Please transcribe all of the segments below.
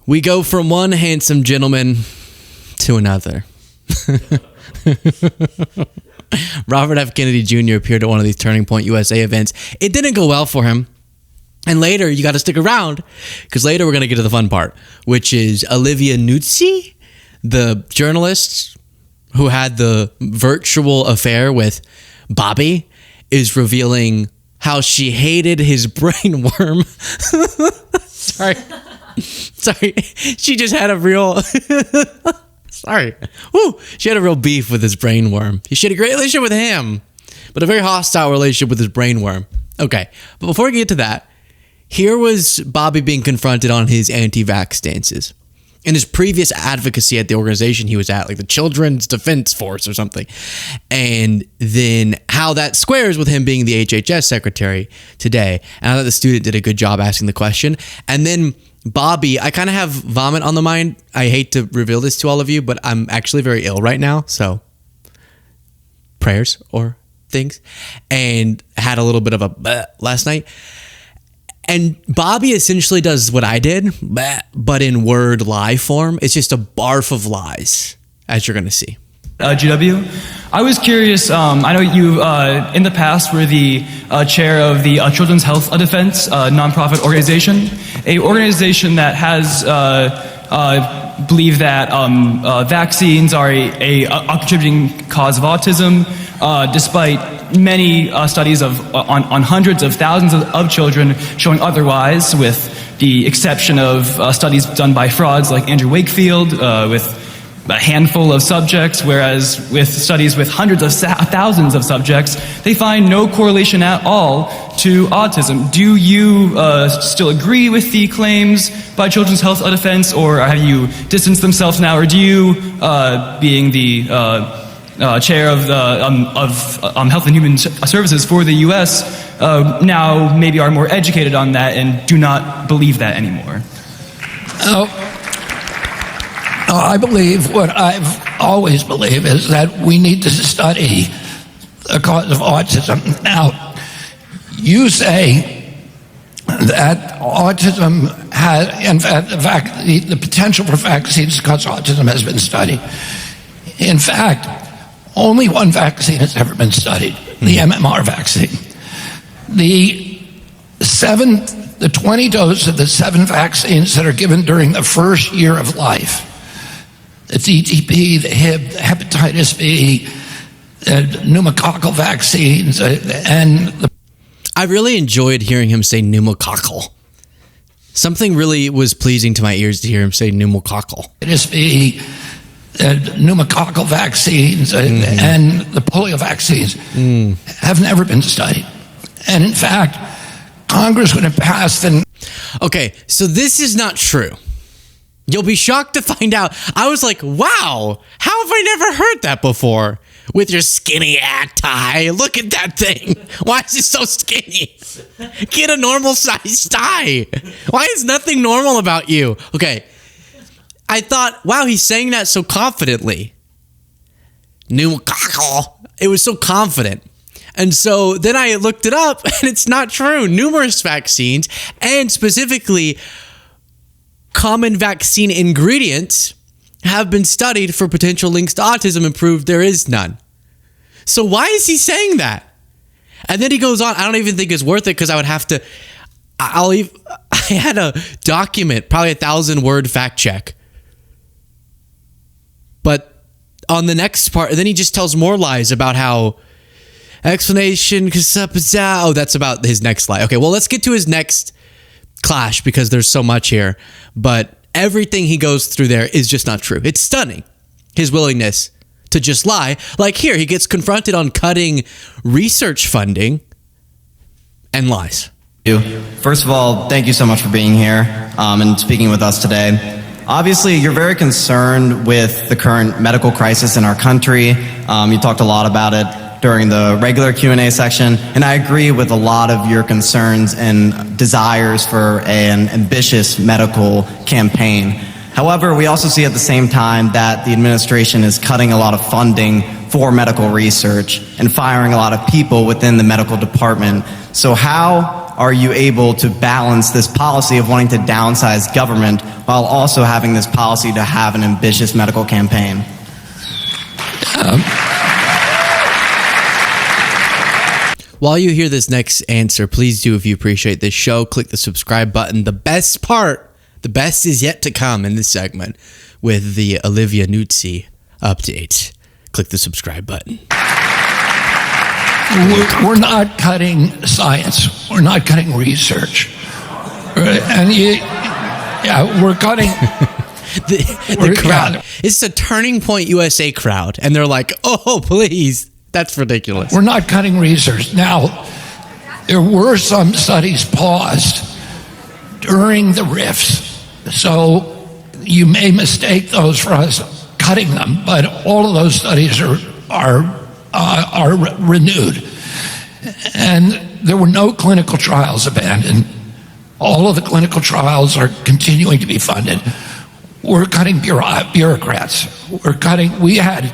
We go from one handsome gentleman to another. Robert F. Kennedy Jr. appeared at one of these Turning Point USA events. It didn't go well for him. And later, you got to stick around, because later we're going to get to the fun part, which is Olivia Nuzzi, the journalist who had the virtual affair with Bobby, is revealing how she hated his brain worm. Sorry. She just had a real... Sorry. Woo. She had a real beef with his brain worm. She had a great relationship with him, but a very hostile relationship with his brain worm. Okay, but before we get to that, here was Bobby being confronted on his anti-vax stances and his previous advocacy at the organization he was at, like the Children's Defense Force or something, and then how that squares with him being the HHS secretary today. And I thought the student did a good job asking the question. And then Bobby, I kind of have vomit on the mind. I hate to reveal this to all of you, but I'm actually very ill right now, so prayers or things. And had a little bit of a bleh last night. And Bobby essentially does what I did, bleh, but in word lie form. It's just a barf of lies, as you're going to see. GW. I was curious, I know you in the past were the chair of the Children's Health Defense nonprofit organization, a organization that has believed that vaccines are a contributing cause of autism, despite many studies on hundreds of thousands of children showing otherwise, with the exception of studies done by frauds like Andrew Wakefield with a handful of subjects, whereas with studies with hundreds of thousands of subjects, they find no correlation at all to autism. Do you still agree with the claims by Children's Health Defense, or have you distanced themselves now, or do you, being the chair of Health and Human Services for the U.S., now maybe are more educated on that and do not believe that anymore? I believe what I've always believed is that we need to study the cause of autism. Now, you say that autism has, in fact, the potential for vaccines to cause autism has been studied. In fact, only one vaccine has ever been studied, the MMR vaccine. The 20 doses of the 7 vaccines that are given during the first year of life, the DTP, the Hib, the hepatitis B, the pneumococcal vaccines, and the... I really enjoyed hearing him say pneumococcal. Something really was pleasing to my ears to hear him say pneumococcal. Hepatitis B, the pneumococcal vaccines, and the polio vaccines have never been studied. And in fact, Congress would have passed and... Okay, so this is not true. You'll be shocked to find out. I was like, wow, how have I never heard that before? With your skinny tie. Look at that thing. Why is it so skinny? Get a normal size tie. Why is nothing normal about you? Okay. I thought, wow, he's saying that so confidently. Pneumococcal. It was so confident. And so then I looked it up, and it's not true. Numerous vaccines, and specifically common vaccine ingredients, have been studied for potential links to autism and proved there is none. So why is he saying that? And then he goes on. I don't even think it's worth it, because I would have to... I had a document, probably 1,000-word fact check. But on the next part, then he just tells more lies about how... Explanation, oh, that's about his next slide. Okay, well, let's get to his next clash, because there's so much here. But everything he goes through there is just not true. It's stunning, his willingness to just lie. Like here, he gets confronted on cutting research funding and lies. First of all, thank you so much for being here and speaking with us today. Obviously, you're very concerned with the current medical crisis in our country. You talked a lot about it during the regular Q&A section, and I agree with a lot of your concerns and desires for an ambitious medical campaign. However, we also see at the same time that the administration is cutting a lot of funding for medical research and firing a lot of people within the medical department. So how are you able to balance this policy of wanting to downsize government while also having this policy to have an ambitious medical campaign? While you hear this next answer, please do, if you appreciate this show, click the subscribe button. The best part, the best is yet to come in this segment with the Olivia Nuzzi update. Click the subscribe button. We're not cutting science. We're not cutting research. And we're cutting... the crowd. It's a Turning Point USA crowd. And they're like, oh, please. That's ridiculous. We're not cutting research. Now, there were some studies paused during the rifts. So you may mistake those for us cutting them, but all of those studies are renewed. And there were no clinical trials abandoned. All of the clinical trials are continuing to be funded. We're cutting bureaucrats. We had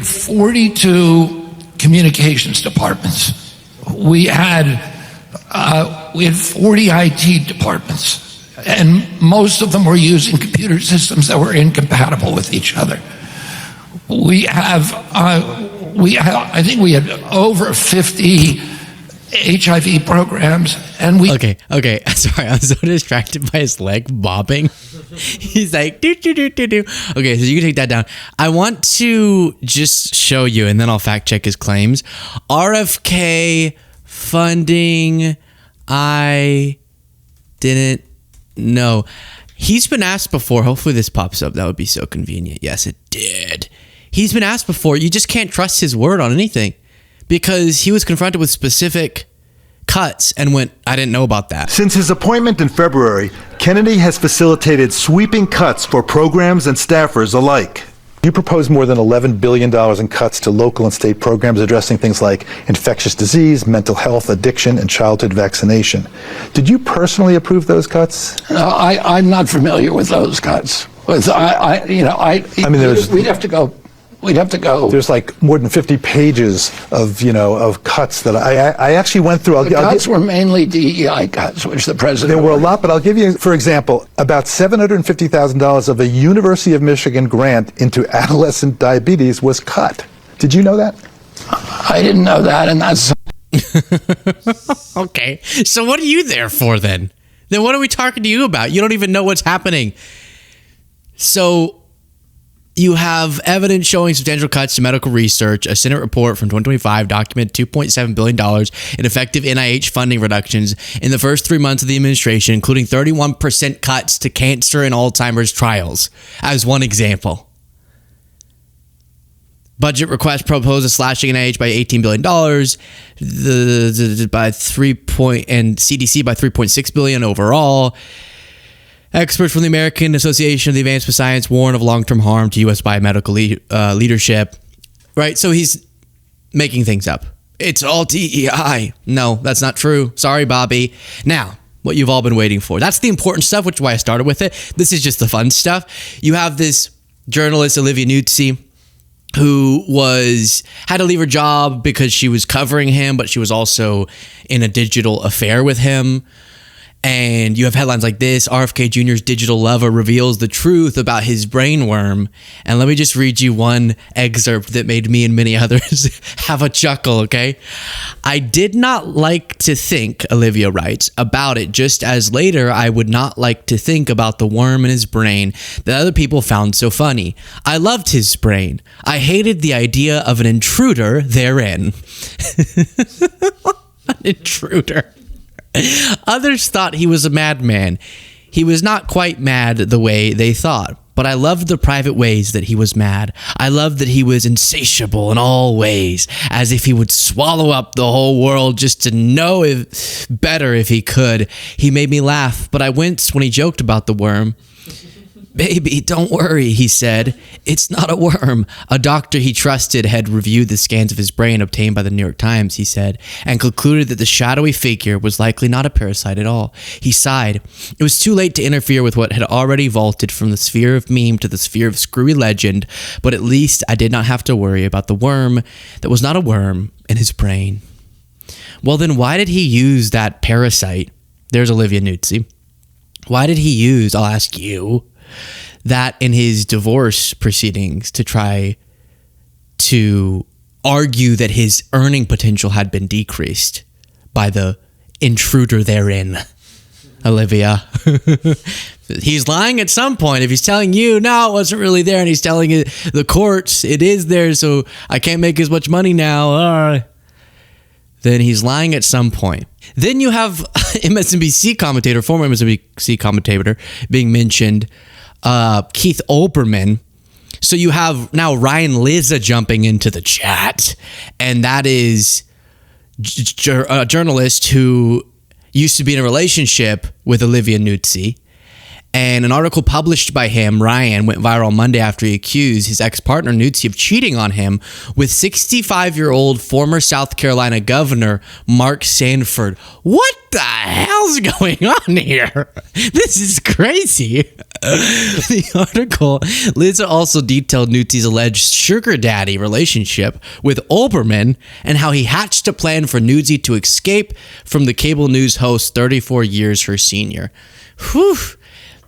42 communications departments. We had 40 IT departments, and most of them were using computer systems that were incompatible with each other. I think we had over 50 HIV programs, and we... Okay. Sorry, I'm so distracted by his leg bobbing. He's like, do. Okay, so you can take that down. I want to just show you, and then I'll fact check his claims. RFK funding, I didn't know. He's been asked before. Hopefully this pops up. That would be so convenient. Yes, it did. He's been asked before. You just can't trust his word on anything, because he was confronted with specific cuts and went, I didn't know about that. Since his appointment in February, Kennedy has facilitated sweeping cuts for programs and staffers alike. You proposed more than $11 billion in cuts to local and state programs addressing things like infectious disease, mental health, addiction, and childhood vaccination. Did you personally approve those cuts? I'm not familiar with those cuts. We'd have to go. There's like more than 50 pages of cuts that I actually went through. The cuts were mainly DEI cuts, which the president... There were a lot, but I'll give you, for example, about $750,000 of a University of Michigan grant into adolescent diabetes was cut. Did you know that? I didn't know that, and that's... Okay, so what are you there for then? Then what are we talking to you about? You don't even know what's happening. So... you have evidence showing substantial cuts to medical research. A Senate report from 2025 documented $2.7 billion in effective NIH funding reductions in the first 3 months of the administration, including 31% cuts to cancer and Alzheimer's trials, as one example. Budget request proposed a slashing NIH by $18 billion, and CDC by $3.6 billion overall. Experts from the American Association of the Advanced with Science warn of long-term harm to U.S. biomedical leadership. Right? So he's making things up. It's all DEI. No, that's not true. Sorry, Bobby. Now, what you've all been waiting for. That's the important stuff, which is why I started with it. This is just the fun stuff. You have this journalist, Olivia Nuzzi, who had to leave her job because she was covering him, but she was also in a digital affair with him. And you have headlines like this: RFK Jr.'s digital lover reveals the truth about his brainworm. And let me just read you one excerpt that made me and many others have a chuckle, okay? I did not like to think, Olivia writes, about it, just as later I would not like to think about the worm in his brain that other people found so funny. I loved his brain. I hated the idea of an intruder therein. An intruder. Others thought he was a madman. He was not quite mad the way they thought, but I loved the private ways that he was mad. I loved that he was insatiable in all ways, as if he would swallow up the whole world just to know better if he could. He made me laugh, but I winced when he joked about the worm. Baby, don't worry, he said. It's not a worm. A doctor he trusted had reviewed the scans of his brain obtained by the New York Times, he said, and concluded that the shadowy figure was likely not a parasite at all. He sighed. It was too late to interfere with what had already vaulted from the sphere of meme to the sphere of screwy legend, but at least I did not have to worry about the worm that was not a worm in his brain. Well, then why did he use that parasite? There's Olivia Nuzzi. Why did he use, I'll ask you, that in his divorce proceedings to try to argue that his earning potential had been decreased by the intruder therein, Olivia? He's lying at some point. If he's telling you, no, it wasn't really there, and he's telling the courts, it is there, so I can't make as much money now, then he's lying at some point. Then you have MSNBC commentator, former MSNBC commentator being mentioned, Keith Olbermann. So you have now Ryan Lizza jumping into the chat, and that is a journalist who used to be in a relationship with Olivia Nuzzi. And an article published by him, Ryan, went viral Monday after he accused his ex-partner Nuzzi of cheating on him with 65-year-old former South Carolina Governor Mark Sanford. What the hell's going on here? This is crazy. The article, Lizza also detailed Nuzzi's alleged sugar daddy relationship with Olbermann and how he hatched a plan for Nuzzi to escape from the cable news host 34 years her senior. Whew.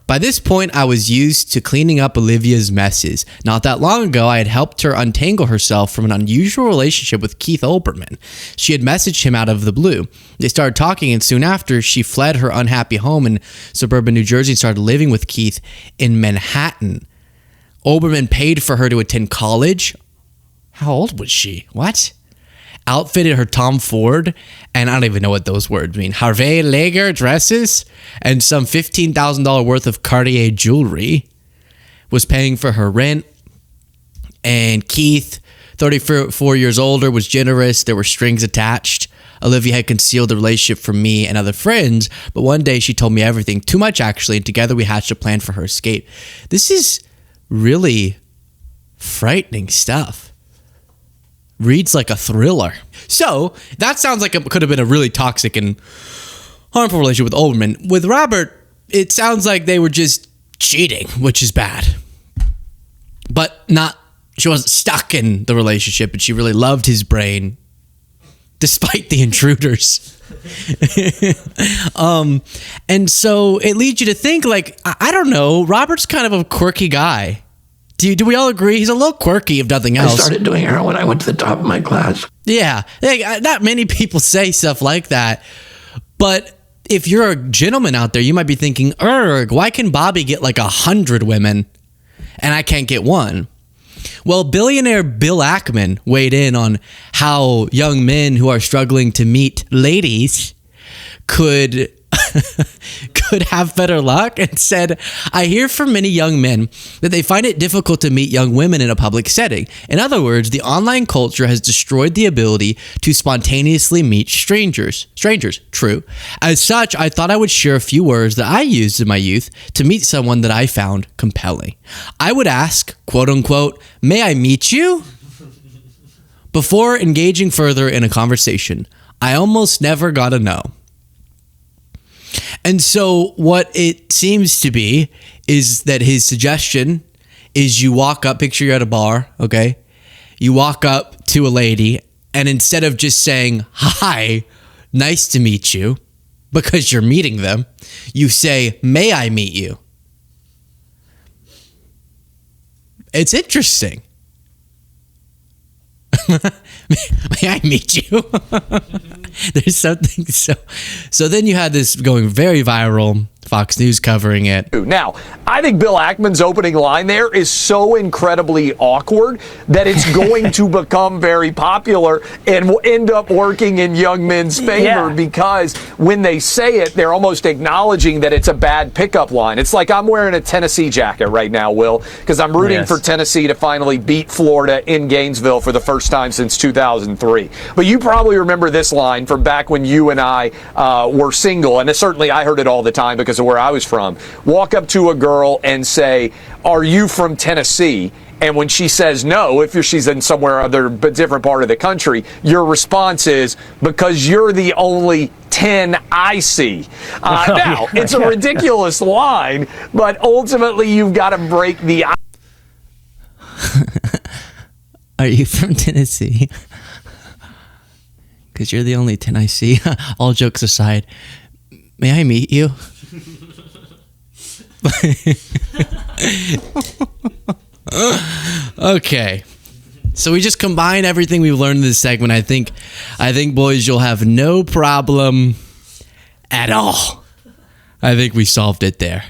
By this point, I was used to cleaning up Olivia's messes. Not that long ago, I had helped her untangle herself from an unusual relationship with Keith Olbermann. She had messaged him out of the blue. They started talking, and soon after, she fled her unhappy home in suburban New Jersey and started living with Keith in Manhattan. Olbermann paid for her to attend college. How old was she? What? Outfitted her Tom Ford, and I don't even know what those words mean, Harvey Lager dresses, and some $15,000 worth of Cartier jewelry, was paying for her rent. And Keith, 34 years older, was generous. There were strings attached. Olivia had concealed the relationship from me and other friends, but one day she told me everything, too much actually, and together we hatched a plan for her escape. This is really frightening stuff. Reads like a thriller. So that sounds like it could have been a really toxic and harmful relationship with Olbermann. With Robert, it sounds like they were just cheating, which is bad. But she wasn't stuck in the relationship, and she really loved his brain, despite the intruders. And so it leads you to think, like, I don't know, Robert's kind of a quirky guy. Do we all agree? He's a little quirky, if nothing else. I started doing heroin when I went to the top of my class. Yeah. Not many people say stuff like that. But if you're a gentleman out there, you might be thinking, why can Bobby get like 100 women and I can't get one? Well, billionaire Bill Ackman weighed in on how young men who are struggling to meet ladies could have better luck, and said, I hear from many young men that they find it difficult to meet young women in a public setting. In other words, the online culture has destroyed the ability to spontaneously meet strangers. True. As such, I thought I would share a few words that I used in my youth to meet someone that I found compelling. I would ask, quote unquote, may I meet you? Before engaging further in a conversation. I almost never got a no. And so what it seems to be is that his suggestion is you walk up, picture you're at a bar, okay? You walk up to a lady, and instead of just saying, hi, nice to meet you, because you're meeting them, you say, may I meet you? It's interesting. May I meet you? There's something so then you had this going very viral, Fox News covering it. Now, I think Bill Ackman's opening line there is so incredibly awkward that it's going to become very popular and will end up working in young men's favor because when they say it, they're almost acknowledging that it's a bad pickup line. It's like I'm wearing a Tennessee jacket right now, Will, because I'm rooting for Tennessee to finally beat Florida in Gainesville for the first time since 2003. But you probably remember this line from back when you and I were single, and certainly I heard it all the time because of where I was from. Walk up to a girl and say, are you from Tennessee? And when she says no, if she's in somewhere other but different part of the country, your response is, because you're the only 10 I see. Now, it's a ridiculous line, but ultimately you've got to break the Are you from Tennessee? because you're the only 10 I see. All jokes aside, may I meet you? Okay. So we just combine everything we've learned in this segment. I think, boys, you'll have no problem at all. I think we solved it there.